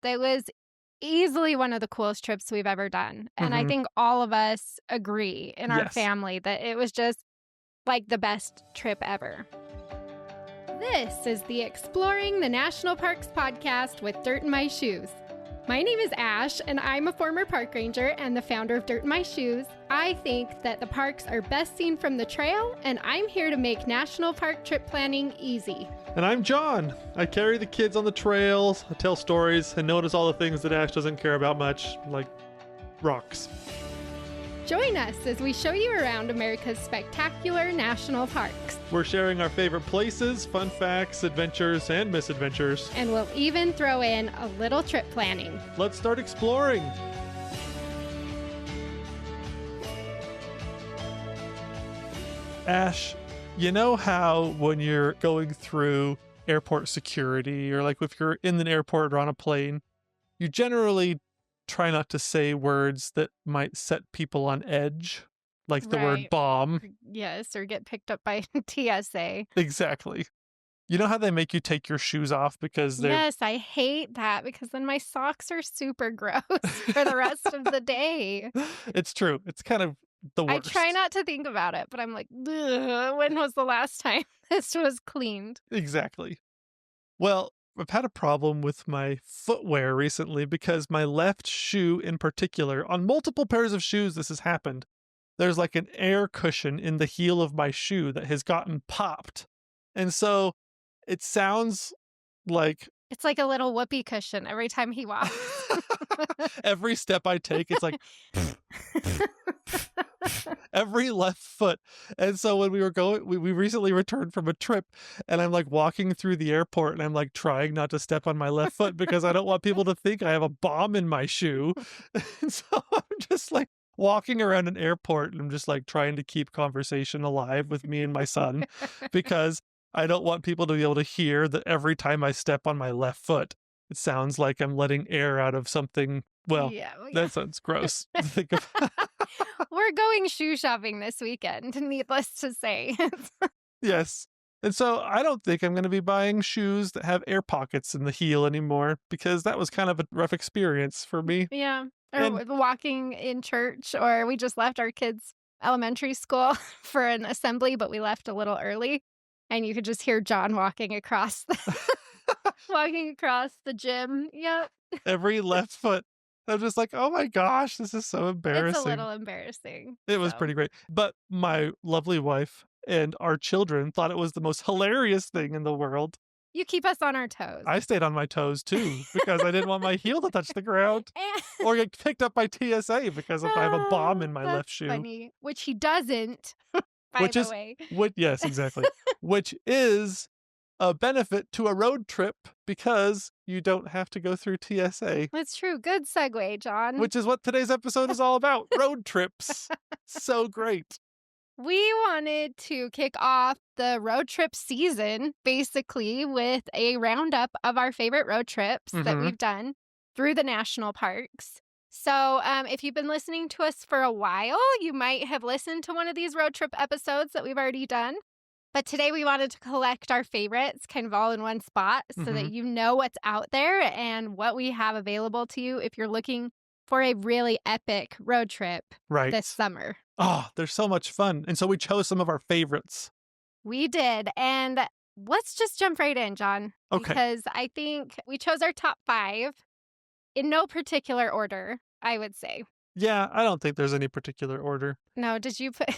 That was easily one of the coolest trips we've ever done. And I Hmm. think all of us agree in our Yes. family that it was just like the best trip ever. This is the Exploring the National Parks podcast with Dirt in My Shoes. My name is Ash, and I'm a former park ranger and the founder of Dirt in My Shoes. I think that the parks are best seen from the trail, and I'm here to make national park trip planning easy. And I'm John. I carry the kids on the trails, I tell stories, and notice all the things that Ash doesn't care about much, like rocks. Join us as we show you around America's spectacular national parks. We're sharing our favorite places, fun facts, adventures, and misadventures. And we'll even throw in a little trip planning. Let's start exploring. Ash, you know how when you're going through airport security, or like if you're in an airport or on a plane, you generally try not to say words that might set people on edge, like the word Right. bomb. Yes, or get picked up by TSA. Exactly. You know how they make you take your shoes off because they're... Yes, I hate that because then my socks are super gross for the rest of the day. It's true. It's kind of the I worst. try not to think about it, but I'm like, "Ugh, when was the last time this was cleaned?" Exactly. Well, I've had a problem with my footwear recently because my left shoe in particular, on multiple pairs of shoes this has happened. There's like an air cushion in the heel of my shoe that has gotten popped. And so it sounds like It's like a little whoopee cushion every time he walks. every step I take, it's like every left foot. And so when we were going, we recently returned from a trip, and I'm like walking through the airport and I'm like trying not to step on my left foot because I don't want people to think I have a bomb in my shoe. And so I'm just like walking around an airport and I'm just like trying to keep conversation alive with me and my son because I don't want people to be able to hear that every time I step on my left foot, it sounds like I'm letting air out of something. Well, Yeah. that sounds gross to think of. We're going shoe shopping this weekend, needless to say. Yes. And so I don't think I'm going to be buying shoes that have air pockets in the heel anymore because that was kind of a rough experience for me. Yeah. Or And walking in church, or we just left our kids' elementary school for an assembly, but we left a little early. And you could just hear John walking across walking across the gym. Yep. every left foot, I'm just like, oh my gosh, this is so It's a embarrassing. little embarrassing. It was So pretty great. But my lovely wife and our children thought it was the most hilarious thing in the world. you keep us on our toes. I stayed on my toes too because I didn't want my heel to touch the ground And- or get picked up by TSA because if I have a bomb in my left That's shoe. funny. Which he doesn't, by Which the is way. yes, exactly. Which is a benefit to a road trip because you don't have to go through TSA, That's true. Good segue, John. which is what today's episode is all about. Road trips. So great. We wanted to kick off the road trip season, basically, with a roundup of our favorite road trips that Mhm. we've done through the national parks. So, if you've been listening to us for a while, you might have listened to one of these road trip episodes that we've already done. But today we wanted to collect our favorites kind of all in one spot so that Mhm. you know what's out there and what we have available to you if you're looking for a really epic road trip Right. this summer. Oh, they're so much fun. And so we chose some of our favorites. We did. And let's just jump right in, John. Okay. Because I think we chose our top 5 in no particular order, I would say. Yeah, I don't think there's any particular order. No, did you put...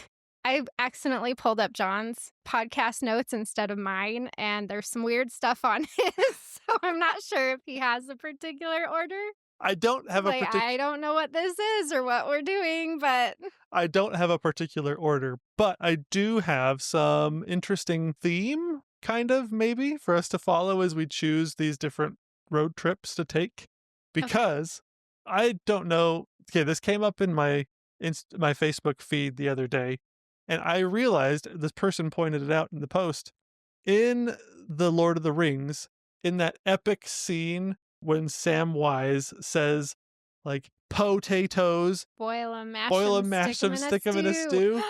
I accidentally pulled up John's podcast notes instead of mine, and there's some weird stuff on his, so I'm not sure if he has a particular order. I don't have a Like, particular I don't know what this is or what we're doing, but I don't have a particular order, but I do have some interesting theme, kind of, maybe, for us to follow as we choose these different road trips to take. Because I don't know. Okay, this came up in my my Facebook feed the other day, and I realized this person pointed it out in the post. In The Lord of the Rings, in that epic scene when Samwise says, like, potatoes, boil them, mash boil them, them, mash them, stick them in a stew.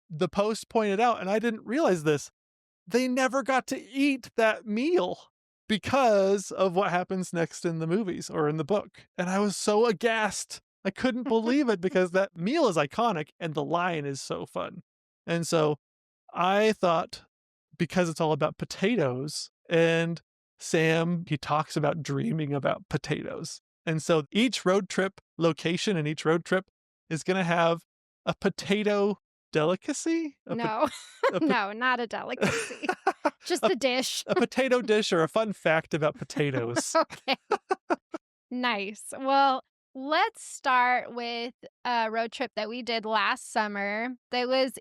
The post pointed out, and I didn't realize this, they never got to eat that meal. because of what happens next in the movies or in the book. And I was so aghast. I couldn't believe it because that meal is iconic and the line is so fun. And so I thought, because it's all about potatoes, and Sam, he talks about dreaming about potatoes. And so each road trip location and each road trip is going to have a potato delicacy? No, no, not a delicacy. Just a dish. A potato dish or a fun fact about potatoes. Okay. Nice. Well, let's start with a road trip that we did last summer. That was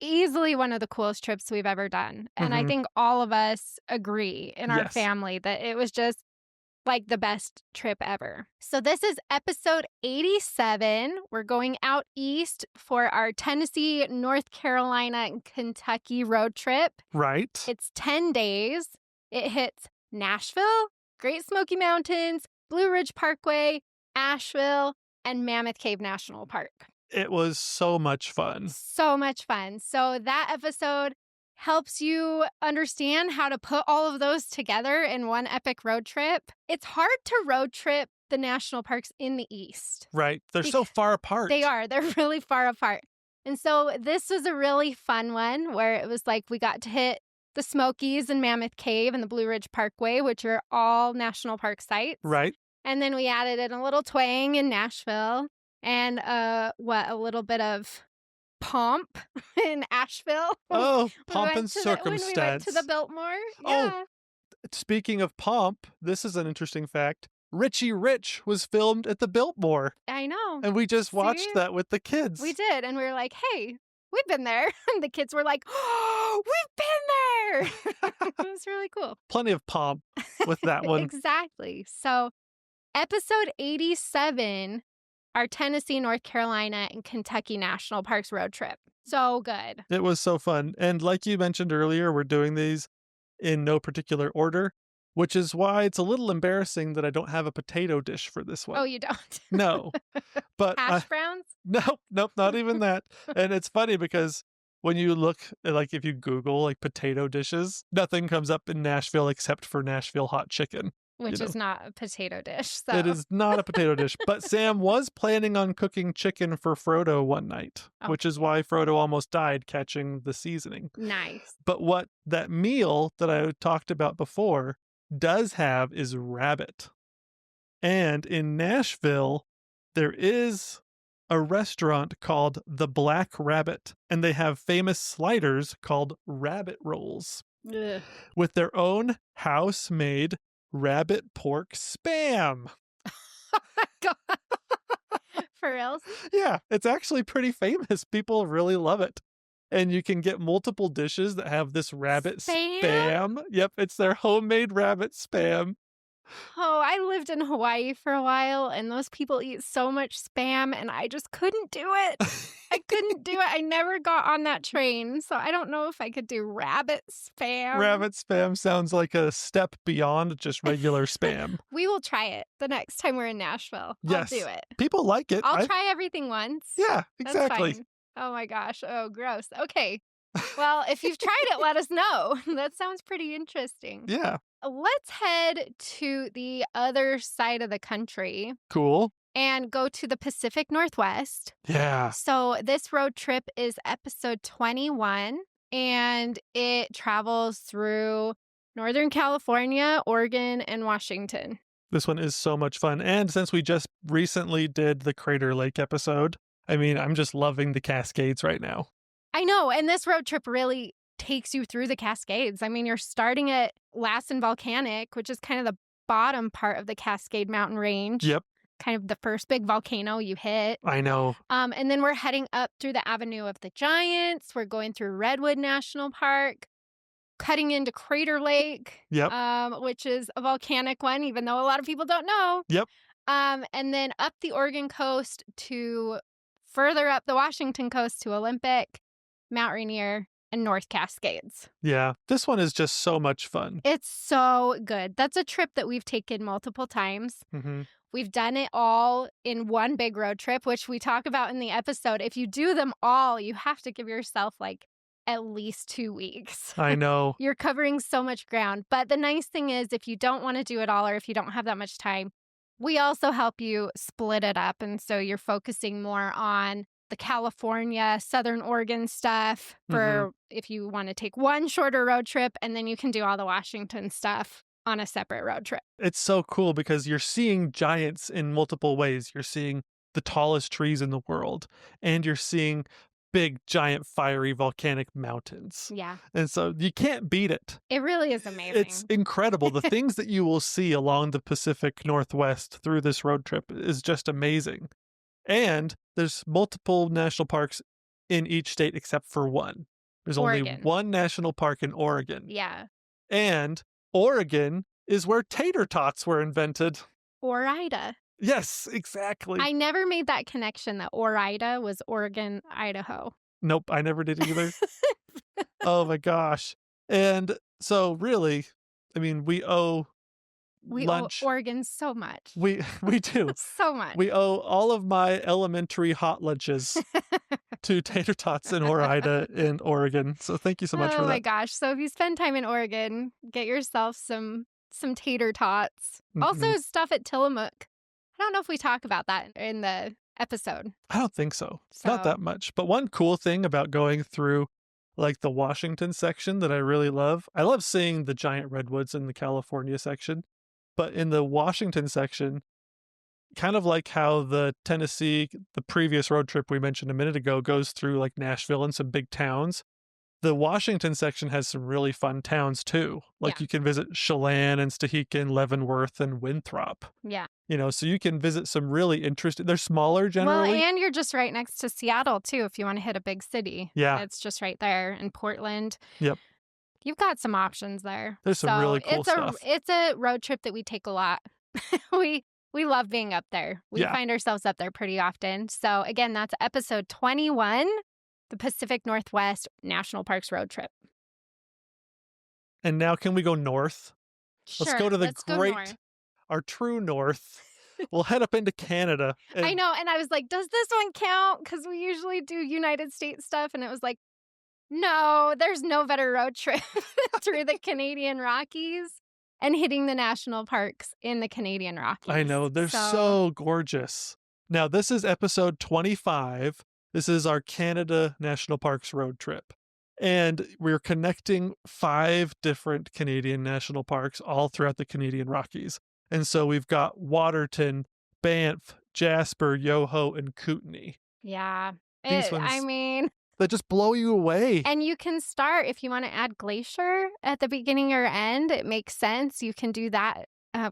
easily one of the coolest trips we've ever done. And I think all of us agree in our family that it was just like the best trip ever. So this is episode 87. We're going out east for our Tennessee, North Carolina, and Kentucky road trip. Right. It's 10 days. It hits Nashville, Great Smoky Mountains, Blue Ridge Parkway, Asheville, and Mammoth Cave National Park. It was so much fun. So much fun. So that episode helps you understand how to put all of those together in one epic road trip. It's hard to road trip the national parks in the East. Right. They're so far apart. They are. They're really far apart. And so this was a really fun one where it was like we got to hit the Smokies and Mammoth Cave and the Blue Ridge Parkway, which are all national park sites. Right. And then we added in a little twang in Nashville and a little bit of pomp in Asheville. Oh, pomp and circumstance. When we went to the Biltmore. Yeah. Oh, speaking of pomp, this is an interesting fact. Richie Rich was filmed at the Biltmore. I know. And we just watched that with the kids. We did. And we were like, hey, we've been there. And the kids were like, oh, we've been there. It was really cool. Plenty of pomp with that one. Exactly. So episode 87, our Tennessee, North Carolina, and Kentucky National Parks road trip. So good. It was so fun. And like you mentioned earlier, we're doing these in no particular order, which is why it's a little embarrassing that I don't have a potato dish for this one. Oh, you don't? No. But hash browns? Nope, not even that. And it's funny because when you look, like if you Google like potato dishes, nothing comes up in Nashville except for Nashville hot chicken. Which is not a potato dish. So. It is not a potato dish. But Sam was planning on cooking chicken for Frodo one night, which is why Frodo almost died catching the seasoning. Nice. But what that meal that I talked about before does have is rabbit. And in Nashville, there is a restaurant called The Black Rabbit, and they have famous sliders called rabbit rolls. Ugh. With their own house-made rabbit pork spam. Oh my God. For reals? Yeah, it's actually pretty famous. People really love it. And you can get multiple dishes that have this rabbit spam. Yep, it's their homemade rabbit spam. Oh, I lived in Hawaii for a while, and those people eat so much spam, and I just couldn't do it. I couldn't do it. I never got on that train, so I don't know if I could do rabbit spam. Rabbit spam sounds like a step beyond just regular spam. We will try it the next time we're in Nashville. Yes. I'll do it. People like it. I'll try everything once. Yeah, exactly. That's fine. Oh my gosh. Oh, gross. Okay. Well, if you've tried it, let us know. That sounds pretty interesting. Yeah. Let's head to the other side of the country. Cool. And go to the Pacific Northwest. Yeah. So this road trip is episode 21, and it travels through Northern California, Oregon, and Washington. This one is so much fun. And since we just recently did the Crater Lake episode, I mean, I'm just loving the Cascades right now. I know. And this road trip really takes you through the Cascades. I mean, you're starting at Lassen Volcanic, which is kind of the bottom part of the Cascade Mountain Range. Yep. Kind of the first big volcano you hit. I know. And then we're heading up through the Avenue of the Giants. We're going through Redwood National Park, cutting into Crater Lake, which is a volcanic one, even though a lot of people don't know. Yep. And then up the Oregon coast to further up the Washington coast to Olympic, Mount Rainier, and North Cascades. Yeah, this one is just so much fun. It's so good. That's a trip that we've taken multiple times. Mm-hmm. We've done it all in one big road trip, which we talk about in the episode. If you do them all, you have to give yourself like at least 2 weeks. I know. You're covering so much ground. But the nice thing is, if you don't want to do it all or if you don't have that much time, we also help you split it up. And so you're focusing more on the California, Southern Oregon stuff for if you want to take one shorter road trip, and then you can do all the Washington stuff on a separate road trip. It's so cool because you're seeing giants in multiple ways. You're seeing the tallest trees in the world, and you're seeing big, giant, fiery, volcanic mountains. Yeah. And so you can't beat it. It really is amazing. It's incredible. The things that you will see along the Pacific Northwest through this road trip is just amazing. And there's multiple national parks in each state except for one. There's only one national park in Oregon. Yeah. And Oregon is where tater tots were invented. Orida. Yes, exactly. I never made that connection that Orida was Oregon, Idaho. Nope, I never did either. Oh my gosh. And so really, I mean, we owe lunch. Oregon so much. We do. So much. We owe all of my elementary hot lunches to tater tots in Orida in Oregon. So thank you so much for that. Oh my gosh. So if you spend time in Oregon, get yourself some tater tots. Also stuff at Tillamook. I don't know if we talk about that in the episode. I don't think so. Not that much. But one cool thing about going through like the Washington section that I really love, I love seeing the giant redwoods in the California section. But in the Washington section, kind of like how the Tennessee, the previous road trip we mentioned a minute ago, goes through like Nashville and some big towns, the Washington section has some really fun towns too. Like you can visit Chelan and Stehekin, Leavenworth, and Winthrop. Yeah. You know, so you can visit some really interesting, they're smaller generally. Well, and you're just right next to Seattle too if you want to hit a big city. Yeah. It's just right there in Portland. Yep. You've got some options there. There's some really cool stuff. It's a road trip that we take a lot. We love being up there. We find ourselves up there pretty often. So again, that's episode 21, the Pacific Northwest National Parks road trip. And now can we go north? Sure, let's go to the our true north. We'll head up into Canada. I know. And I was like, does this one count? Because we usually do United States stuff. And it was like, no, there's no better road trip through the Canadian Rockies and hitting the national parks in the Canadian Rockies. I know. They're so gorgeous. Now, this is episode 25. This is our Canada National Parks road trip. And we're connecting 5 different Canadian national parks all throughout the Canadian Rockies. And so we've got Waterton, Banff, Jasper, Yoho, and Kootenay. Yeah. These ones, that just blow you away. And you can start, if you want to add Glacier at the beginning or end, it makes sense. You can do that.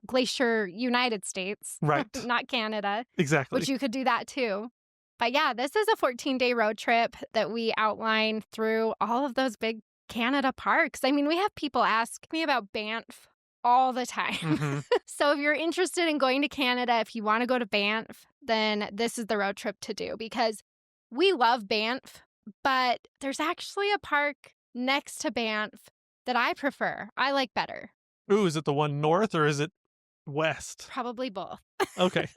Glacier, United States. Right. Not Canada. Exactly. Which you could do that too. But yeah, this is a 14-day road trip that we outline through all of those big Canada parks. I mean, we have people ask me about Banff all the time. So if you're interested in going to Canada, if you want to go to Banff, then this is the road trip to do because we love Banff. But there's actually a park next to Banff that I prefer. I like better. Ooh, is it the one north or is it west? Probably both. Okay.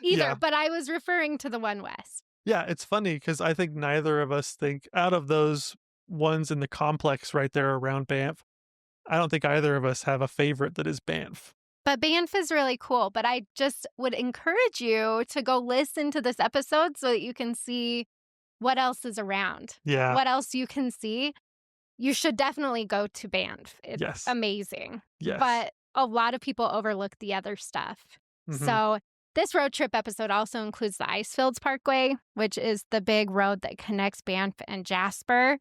Either, but I was referring to the one west. Yeah, it's funny because I think neither of us think out of those ones in the complex right there around Banff, I don't think either of us have a favorite that is Banff. But Banff is really cool. But I just would encourage you to go listen to this episode so that you can see what else is around. Yeah. What else you can see. You should definitely go to Banff. It's amazing. Yes. But a lot of people overlook the other stuff. So this road trip episode also includes the Icefields Parkway, which is the big road that connects Banff and Jasper.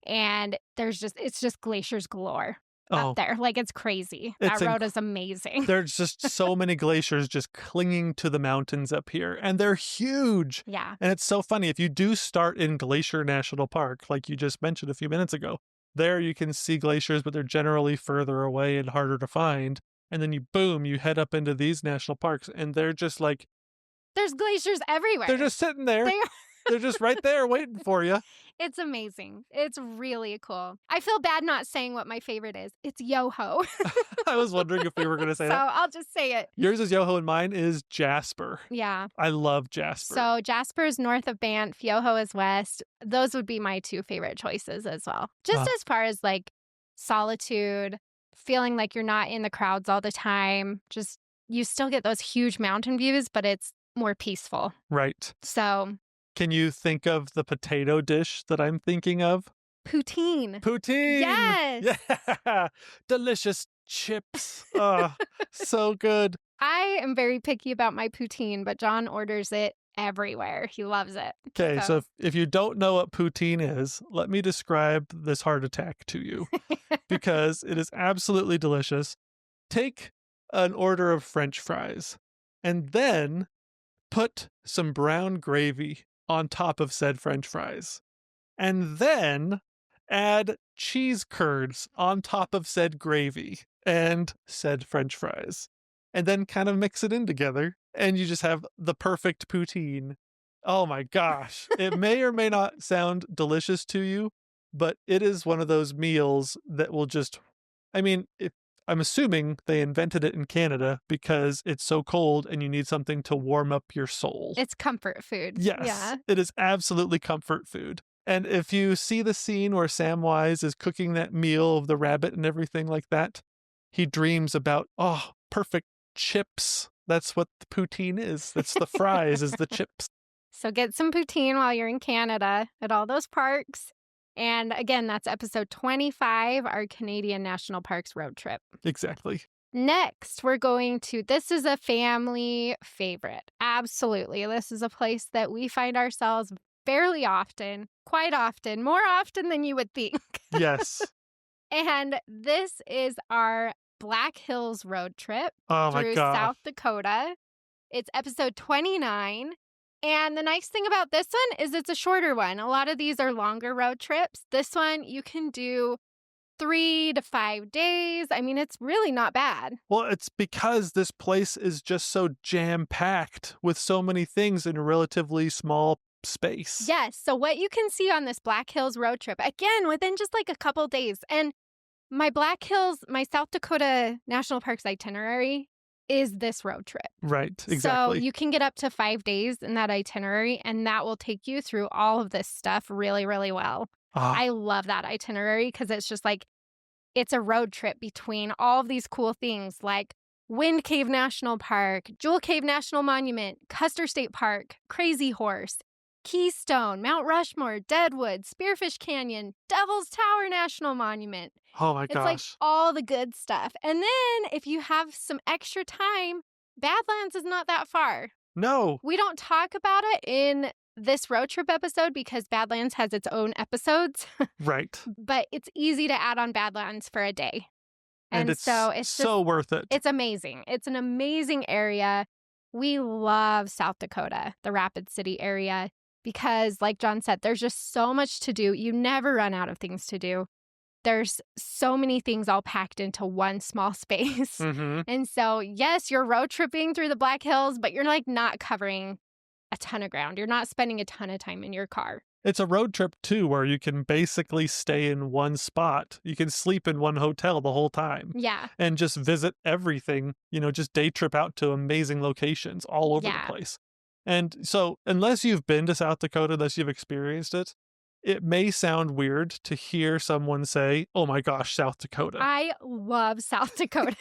And it's just glaciers galore. Up there. Like, it's crazy. That road is amazing. There's just so many glaciers just clinging to the mountains up here. And they're huge. Yeah. And it's so funny. If you do start in Glacier National Park, like you just mentioned a few minutes ago, there you can see glaciers, but they're generally further away and harder to find. And then you head up into these national parks. And they're just like... There's glaciers everywhere. They're just sitting there. They're just right there waiting for you. It's amazing. It's really cool. I feel bad not saying what my favorite is. It's Yoho. I was wondering if we were going to say So that. I'll just say it. Yours is Yoho and mine is Jasper. Yeah. I love Jasper. So Jasper's north of Banff, Yoho is west. Those would be my two favorite choices as well. Just as far as like solitude, feeling like you're not in the crowds all the time. Just you still get those huge mountain views, but it's more peaceful. Right. So can you think of the potato dish that I'm thinking of? poutine. Poutine. Yes. Yeah. Delicious chips. So good. I am very picky about my poutine, but John orders it everywhere. He loves it. Okay, so if you don't know what poutine is, let me describe this heart attack to you because it is absolutely delicious. Take an order of French fries and then put some brown gravy on top of said French fries. And then add cheese curds on top of said gravy and said French fries. And then kind of mix it in together, and you just have the perfect poutine. Oh my gosh. It may or may not sound delicious to you, but it is one of those meals that will just, I'm assuming they invented it in Canada because it's so cold and you need something to warm up your soul. It's comfort food. Yes, Yeah. It is absolutely comfort food. And if you see the scene where Samwise is cooking that meal of the rabbit and everything like that, he dreams about, perfect chips. That's what the poutine is. That's the fries, is the chips. So get some poutine while you're in Canada at all those parks. And again, that's episode 25, our Canadian National Parks road trip. Exactly. Next, we're going to, this is a family favorite. Absolutely. This is a place that we find ourselves fairly often, quite often, more often than you would think. Yes. And this is our Black Hills road trip through South Dakota. It's episode 29. And the nice thing about this one is it's a shorter one. A lot of these are longer road trips. This one you can do 3 to 5 days. I mean, it's really not bad. Well, it's because this place is just so jam-packed with so many things in a relatively small space. Yes. So what you can see on this Black Hills road trip, again, within just like a couple days. And my my South Dakota National Parks itinerary is this road trip. Right, exactly. So you can get up to 5 days in that itinerary, and that will take you through all of this stuff really, really well. I love that itinerary because it's just like, it's a road trip between all of these cool things like Wind Cave National Park, Jewel Cave National Monument, Custer State Park, Crazy Horse, Keystone, Mount Rushmore, Deadwood, Spearfish Canyon, Devil's Tower National Monument. Oh my gosh. It's like all the good stuff. And then if you have some extra time, Badlands is not that far. No. We don't talk about it in this road trip episode because Badlands has its own episodes. Right. But it's easy to add on Badlands for a day. And so it's so worth it. It's amazing. It's an amazing area. We love South Dakota, the Rapid City area, because like John said, there's just so much to do. You never run out of things to do. There's so many things all packed into one small space. Mm-hmm. And so, yes, you're road tripping through the Black Hills, but you're like not covering a ton of ground. You're not spending a ton of time in your car. It's a road trip, too, where you can basically stay in one spot. You can sleep in one hotel the whole time. Yeah. And just visit everything, just day trip out to amazing locations all over the place. And so, unless you've been to South Dakota, unless you've experienced it, it may sound weird to hear someone say, oh my gosh, South Dakota. I love South Dakota.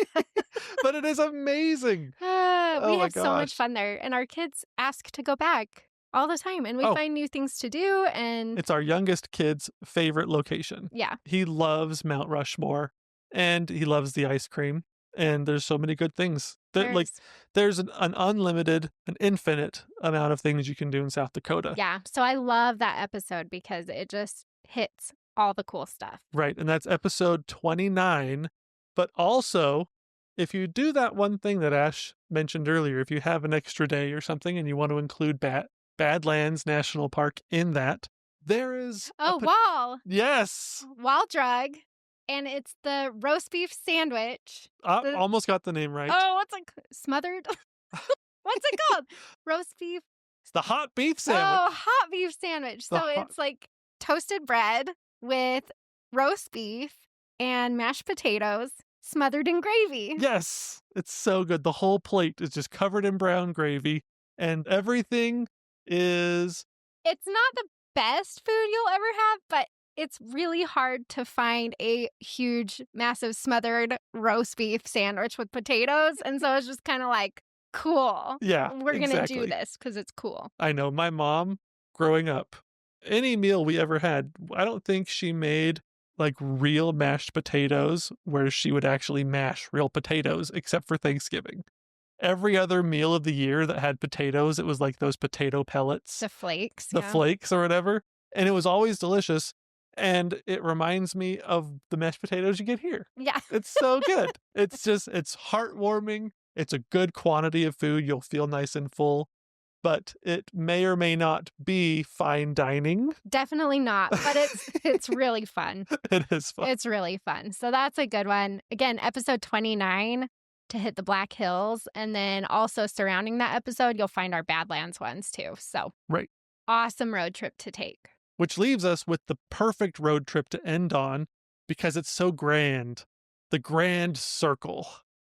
But it is amazing. We have so much fun there. And our kids ask to go back all the time. And we find new things to do. And it's our youngest kid's favorite location. Yeah. He loves Mount Rushmore and he loves the ice cream. And there's so many good things. There's an unlimited, an infinite amount of things you can do in South Dakota. Yeah. So I love that episode because it just hits all the cool stuff. Right. And that's episode 29. But also, if you do that one thing that Ash mentioned earlier, if you have an extra day or something and you want to include Badlands National Park in that, there is... Wall. Yes. Wall drug. And it's the roast beef sandwich. Almost got the name right. Oh, what's it? Smothered? What's it called? Roast beef It's the hot beef sandwich. Oh, hot beef sandwich. So it's like toasted bread with roast beef and mashed potatoes smothered in gravy. Yes, it's so good. The whole plate is just covered in brown gravy, and everything is... It's not the best food you'll ever have, but it's really hard to find a huge, massive smothered roast beef sandwich with potatoes. And so it's just kind of like, cool. Yeah, we're going to do this because it's cool. I know. My mom, growing up, any meal we ever had, I don't think she made like real mashed potatoes where she would actually mash real potatoes, except for Thanksgiving. Every other meal of the year that had potatoes, it was like those potato pellets. The flakes. The flakes or whatever. And it was always delicious. And it reminds me of the mashed potatoes you get here. Yeah. It's so good. It's heartwarming. It's a good quantity of food. You'll feel nice and full. But it may or may not be fine dining. Definitely not. But it's really fun. It is fun. It's really fun. So that's a good one. Again, episode 29 to hit the Black Hills. And then also surrounding that episode, you'll find our Badlands ones too. So right. Awesome road trip to take. Which leaves us with the perfect road trip to end on because it's so grand. The Grand Circle.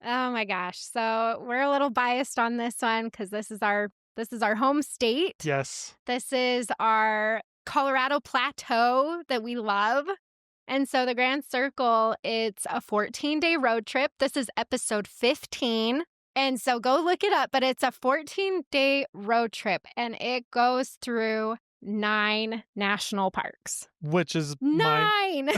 Oh my gosh. So we're a little biased on this one because this is our home state. Yes. This is our Colorado Plateau that we love. And so the Grand Circle, it's a 14-day road trip. This is episode 15. And so go look it up, but it's a 14-day road trip and it goes through 9 national parks. Which is 9!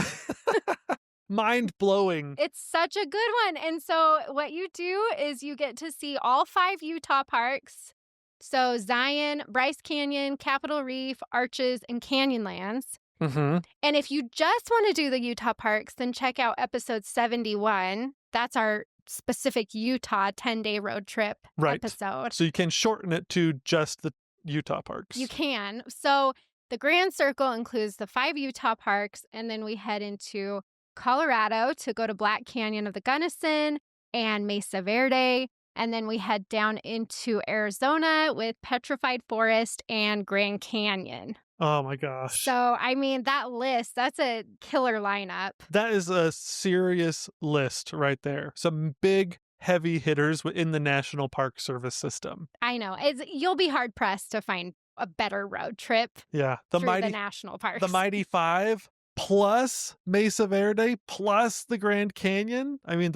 Mind-blowing. It's such a good one. And so what you do is you get to see all 5 Utah parks. So Zion, Bryce Canyon, Capitol Reef, Arches, and Canyonlands. Mm-hmm. And if you just want to do the Utah parks, then check out episode 71. That's our specific Utah 10-day road trip episode. So you can shorten it to just the Utah parks. You can. So the Grand Circle includes the 5 Utah parks, and then we head into Colorado to go to Black Canyon of the Gunnison and Mesa Verde. And then we head down into Arizona with Petrified Forest and Grand Canyon. Oh my gosh. So, I mean, that list, that's a killer lineup. That is a serious list right there. Some big, heavy hitters in the National Park Service system. I know. You'll be hard-pressed to find a better road trip through the national parks. The Mighty 5 plus Mesa Verde plus the Grand Canyon. I mean,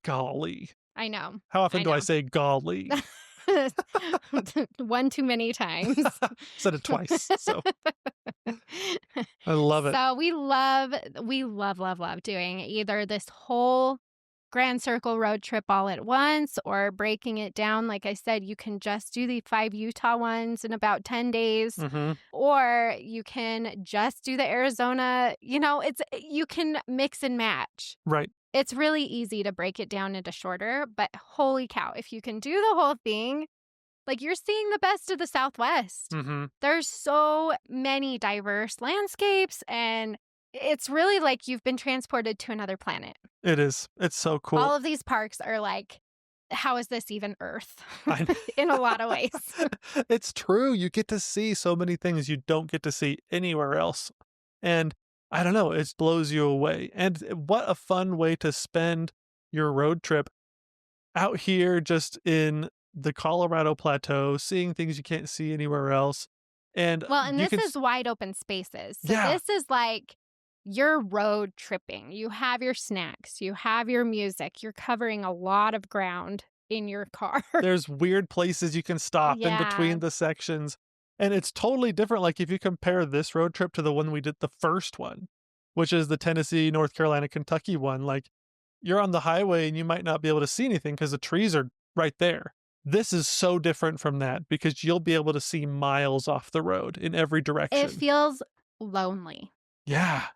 golly. I know. How often do I say golly? One too many times. Said it twice. So I love it. So we love doing either this whole Grand Circle road trip all at once or breaking it down. Like I said, you can just do the 5 Utah ones in about 10 days, or you can just do the Arizona. You can mix and match. Right. It's really easy to break it down into shorter, but holy cow, if you can do the whole thing, like you're seeing the best of the Southwest. Mm-hmm. There's so many diverse landscapes, and it's really like you've been transported to another planet. It is. It's so cool. All of these parks are like, how is this even Earth? In a lot of ways. It's true. You get to see so many things you don't get to see anywhere else. And I don't know, it blows you away. And what a fun way to spend your road trip out here just in the Colorado Plateau, seeing things you can't see anywhere else. And this is wide open spaces. So this is like you're road tripping. You have your snacks, you have your music, you're covering a lot of ground in your car. There's weird places you can stop in between the sections. And it's totally different. Like if you compare this road trip to the one we did, the first one, which is the Tennessee, North Carolina, Kentucky one, like you're on the highway and you might not be able to see anything because the trees are right there. This is so different from that because you'll be able to see miles off the road in every direction. It feels lonely. Yeah.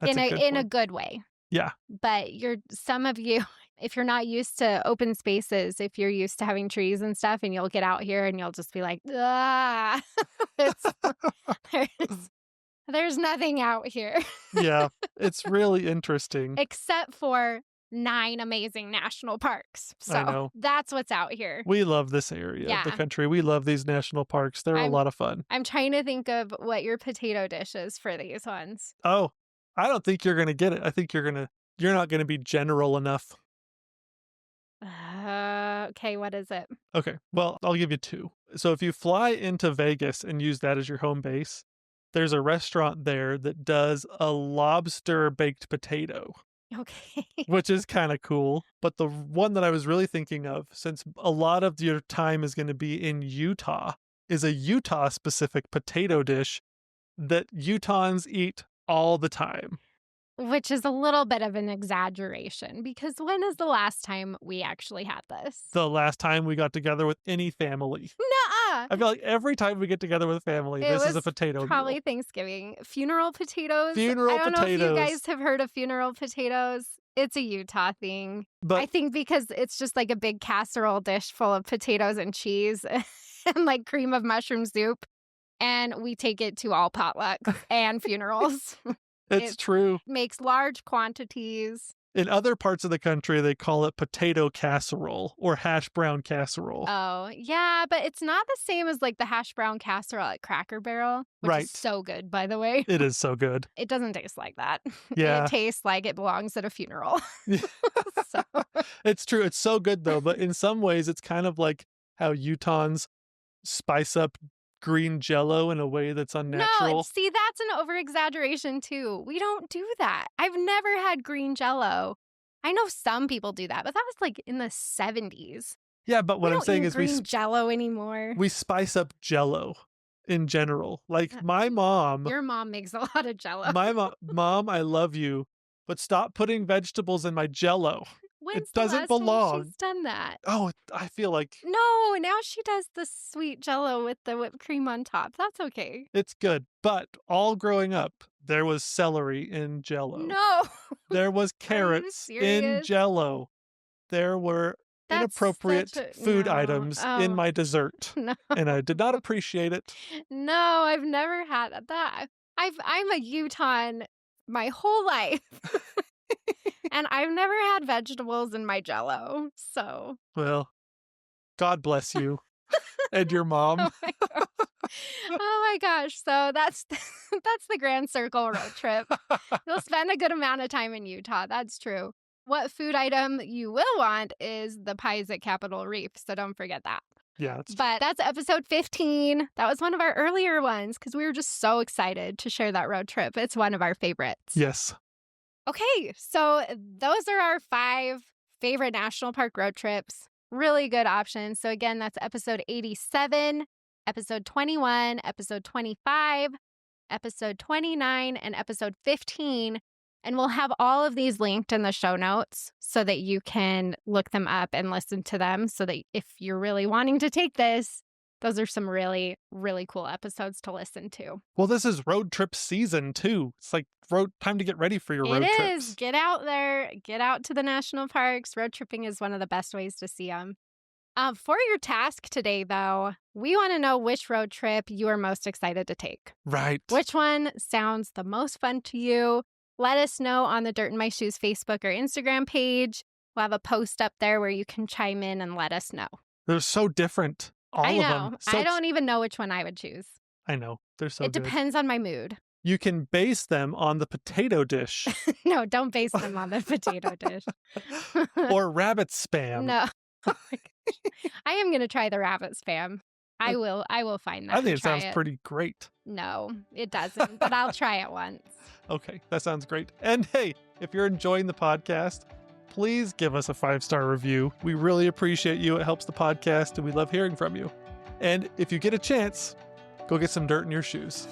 In a good way. Yeah. But some of you, if you're not used to open spaces, if you're used to having trees and stuff, and you'll get out here and you'll just be like, ah, there's nothing out here. Yeah, it's really interesting. Except for 9 amazing national parks. I know. So that's what's out here. We love this area of the Yeah. country. We love these national parks. They're a lot of fun. I'm trying to think of what your potato dish is for these ones. Oh, I don't think you're going to get it. I think you're not going to be general enough. Okay, what is it? Okay, well, I'll give you 2. So if you fly into Vegas and use that as your home base, there's a restaurant there that does a lobster baked potato, Okay. which is kind of cool. But the one that I was really thinking of, since a lot of your time is going to be in Utah, is a Utah-specific potato dish that Utahns eat all the time. Which is a little bit of an exaggeration, because when is the last time we actually had this? The last time we got together with any family. Nuh-uh. I feel like every time we get together with a family, this is a potato Probably meal. Thanksgiving. Funeral potatoes. Funeral I don't potatoes. know if you guys have heard of funeral potatoes. It's a Utah thing. But I think because it's just like a big casserole dish full of potatoes and cheese and like cream of mushroom soup. And we take it to all potlucks and funerals. it's true. Makes large quantities. In other parts of the country, they call it potato casserole or hash brown casserole. Oh, yeah, but it's not the same as like the hash brown casserole at Cracker Barrel, which Right. is so good, by the way. It is so good. It doesn't taste like that. Yeah. It tastes like it belongs at a funeral. So, It's true. It's so good, though. But in some ways, it's kind of like how Utahns spice up green Jell-O in a way that's unnatural. no, see, that's an over-exaggeration, too. We don't do that. I've never had green Jell-O. I know some people do that, but that was like in the 70s. Yeah, but what we I'm don't saying eat is green Jell-O anymore. we spice up Jell-O in general. Like my mom, Your mom makes a lot of Jell-O. my mom, I love you, but stop putting vegetables in my Jell-O. When's doesn't the last belong. time she's done that? Oh, I feel like No, now she does the sweet Jell-O with the whipped cream on top. That's okay. it's good. But all growing up, there was celery in Jell-O. No. There was carrots in serious? Jell-O. There were That's inappropriate such a- food no. items Oh. in my dessert, No. and I did not appreciate it. No, I've never had that. I'm a Utahn my whole life. And I've never had vegetables in my Jell-O. So, Well, God bless you and your mom. oh my gosh. So that's the Grand Circle road trip. You'll spend a good amount of time in Utah. That's true. What food item you will want is the pies at Capitol Reef. So don't forget that. Yeah, it's But that's episode 15. That was one of our earlier ones because we were just so excited to share that road trip. It's one of our favorites. yes. Okay, so those are our 5 favorite national park road trips. Really good options. So again, that's episode 87, episode 21, episode 25, episode 29, and episode 15. And we'll have all of these linked in the show notes so that you can look them up and listen to them so that if you're really wanting to take this, those are some really, really cool episodes to listen to. Well, this is road trip season too. It's like time to get ready for your road It trips. is. Get out there. Get out to the national parks. Road tripping is one of the best ways to see them. For your task today, though, we want to know which road trip you are most excited to take. Right. Which one sounds the most fun to you? Let us know on the Dirt in My Shoes Facebook or Instagram page. We'll have a post up there where you can chime in and let us know. They're so different. All I of know. them. So I don't even know which one I would choose. I know. They're so It good. depends on my mood. You can base them on the potato dish No, don't base them on the potato dish. or rabbit spam. No. Oh my gosh. I am going to try the rabbit spam. I will find that. I think and it try sounds pretty great. No, it doesn't, but I'll try it once. Okay, that sounds great. And hey, if you're enjoying the podcast, please give us a 5-star review. We really appreciate you. It helps the podcast, and we love hearing from you. And if you get a chance, go get some dirt in your shoes.